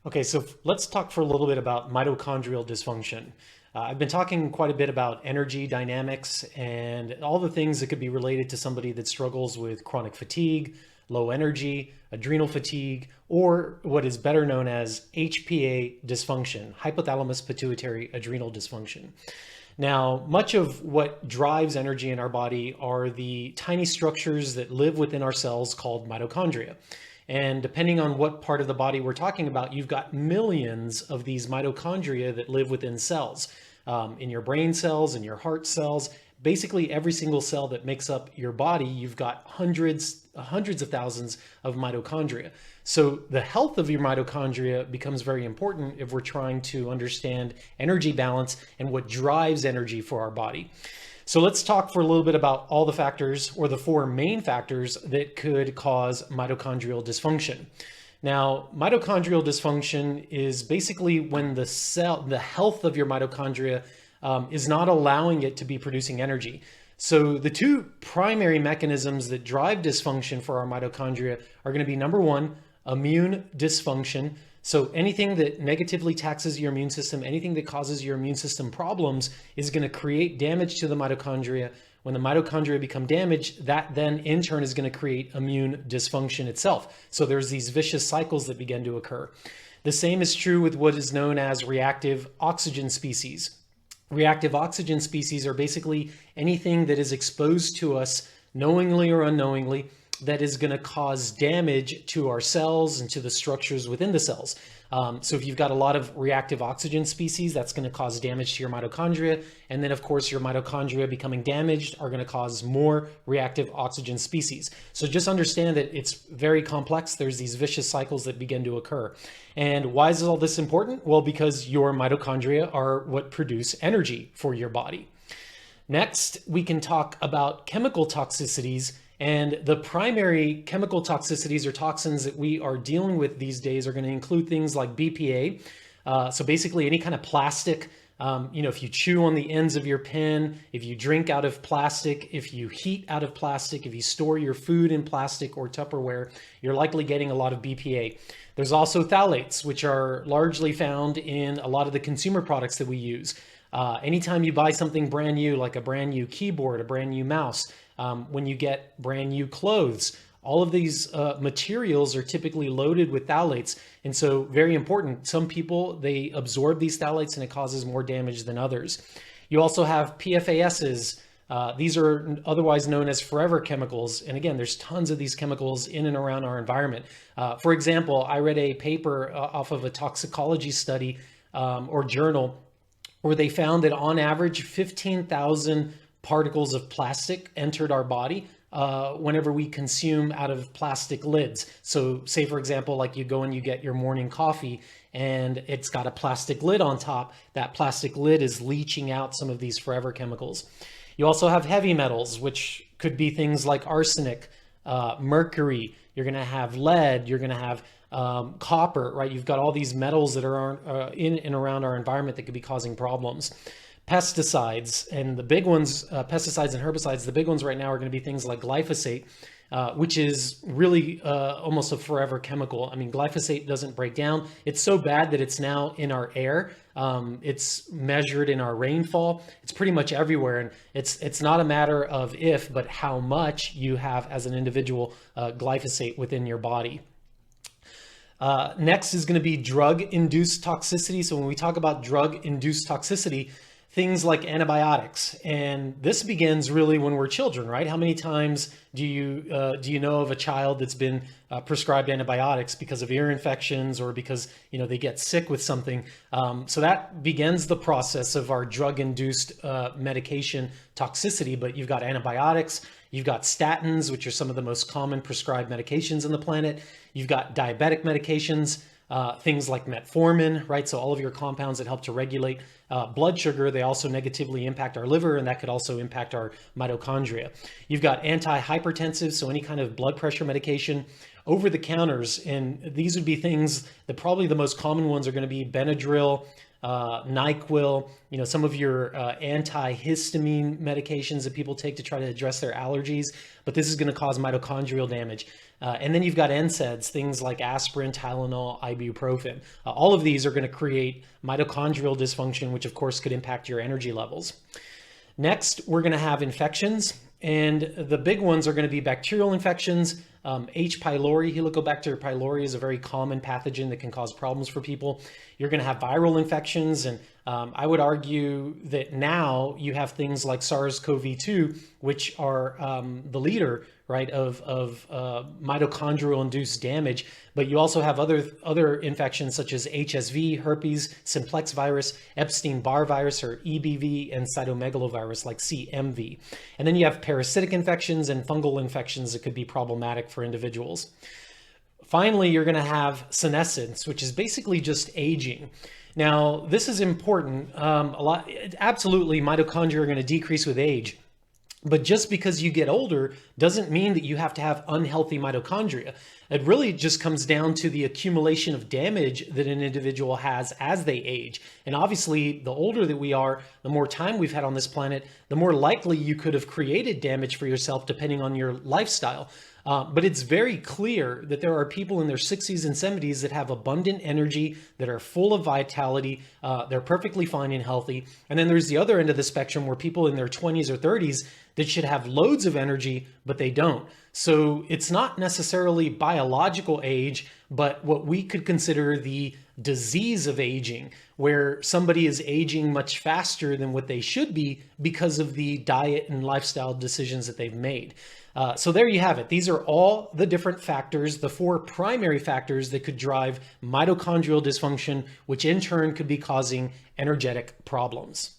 Okay, so let's talk for a little bit about mitochondrial dysfunction. I've been talking quite a bit about energy dynamics and all the things that could be related to somebody that struggles with chronic fatigue, low energy, adrenal fatigue, or what is better known as HPA dysfunction, hypothalamus pituitary adrenal dysfunction. Now, much of what drives energy in our body are the tiny structures that live within our cells called mitochondria. And depending on what part of the body we're talking about, you've got millions of these mitochondria that live within cells, in your brain cells, in your heart cells. Basically, every single cell that makes up your body, you've got hundreds of thousands of mitochondria. So the health of your mitochondria becomes very important if we're trying to understand energy balance and what drives energy for our body. So let's talk for a little bit about all the factors, or the four main factors that could cause mitochondrial dysfunction. Now, mitochondrial dysfunction is basically when the health of your mitochondria is not allowing it to be producing energy. So the two primary mechanisms that drive dysfunction for our mitochondria are going to be, number one, immune dysfunction. So anything that negatively taxes your immune system, anything that causes your immune system problems, is going to create damage to the mitochondria. When the mitochondria become damaged, that then in turn is going to create immune dysfunction itself. So there's these vicious cycles that begin to occur. The same is true with what is known as reactive oxygen species. Reactive oxygen species are basically anything that is exposed to us knowingly or unknowingly that is going to cause damage to our cells and to the structures within the cells. So if you've got a lot of reactive oxygen species, that's going to cause damage to your mitochondria. And then, of course, your mitochondria becoming damaged are going to cause more reactive oxygen species. So just understand that it's very complex. There's these vicious cycles that begin to occur. And why is all this important? Well, because your mitochondria are what produce energy for your body. Next, we can talk about chemical toxicities. And the primary chemical toxicities or toxins that we are dealing with these days are going to include things like BPA. So basically any kind of plastic, if you chew on the ends of your pen, if you drink out of plastic, if you heat out of plastic, if you store your food in plastic or Tupperware, you're likely getting a lot of BPA. There's also phthalates, which are largely found in a lot of the consumer products that we use. Anytime you buy something brand new, like a brand new keyboard, a brand new mouse, when you get brand new clothes, all of these materials are typically loaded with phthalates. And so very important, some people, they absorb these phthalates and it causes more damage than others. You also have PFASs. These are otherwise known as forever chemicals. And again, there's tons of these chemicals in and around our environment. For example, I read a paper off of a toxicology study or journal where they found that on average, 15,000 particles of plastic entered our body whenever we consume out of plastic lids. So say, for example, like you go and you get your morning coffee and it's got a plastic lid on top. That plastic lid is leaching out some of these forever chemicals. You also have heavy metals, which could be things like arsenic, mercury. You're going to have lead. You're going to have copper, right? You've got all these metals that are in and around our environment that could be causing problems. Pesticides, and the big ones, pesticides and herbicides, the big ones right now are going to be things like glyphosate, which is really almost a forever chemical. I mean, glyphosate doesn't break down. It's so bad that it's now in our air. It's measured in our rainfall. It's pretty much everywhere. And it's not a matter of if, but how much you have as an individual glyphosate within your body. Next is going to be drug-induced toxicity. So when we talk about drug-induced toxicity, things like antibiotics, and this begins really when we're children, right? How many times do you know of a child that's been prescribed antibiotics because of ear infections or because they get sick with something? So that begins the process of our drug-induced medication toxicity. But you've got antibiotics, you've got statins, which are some of the most common prescribed medications on the planet. You've got diabetic medications. Things like metformin, right? So all of your compounds that help to regulate blood sugar, they also negatively impact our liver, and that could also impact our mitochondria. You've got antihypertensive, so any kind of blood pressure medication, over the counters, and these would be things that probably the most common ones are going to be Benadryl, NyQuil, some of your antihistamine medications that people take to try to address their allergies, but this is going to cause mitochondrial damage. And then you've got NSAIDs, things like aspirin, Tylenol, ibuprofen. All of these are going to create mitochondrial dysfunction, which of course could impact your energy levels. Next, we're going to have infections, and the big ones are going to be bacterial infections. H. pylori, Helicobacter pylori, is a very common pathogen that can cause problems for people. You're going to have viral infections, and I would argue that now you have things like SARS-CoV-2, which are the leader, right, of mitochondrial induced damage. But you also have other infections such as HSV, herpes, simplex virus, Epstein-Barr virus, or EBV, and cytomegalovirus like CMV. And then you have parasitic infections and fungal infections that could be problematic for individuals. Finally, you're going to have senescence, which is basically just aging. Now, this is important. Absolutely, mitochondria are going to decrease with age. But just because you get older doesn't mean that you have to have unhealthy mitochondria. It really just comes down to the accumulation of damage that an individual has as they age. And obviously, the older that we are, the more time we've had on this planet, the more likely you could have created damage for yourself depending on your lifestyle. But it's very clear that there are people in their 60s and 70s that have abundant energy, that are full of vitality, they're perfectly fine and healthy. And then there's the other end of the spectrum where people in their 20s or 30s that should have loads of energy, but they don't. So it's not necessarily biological age, but what we could consider the disease of aging, where somebody is aging much faster than what they should be because of the diet and lifestyle decisions that they've made. So there you have it. These are all the different factors, the four primary factors that could drive mitochondrial dysfunction, which in turn could be causing energetic problems.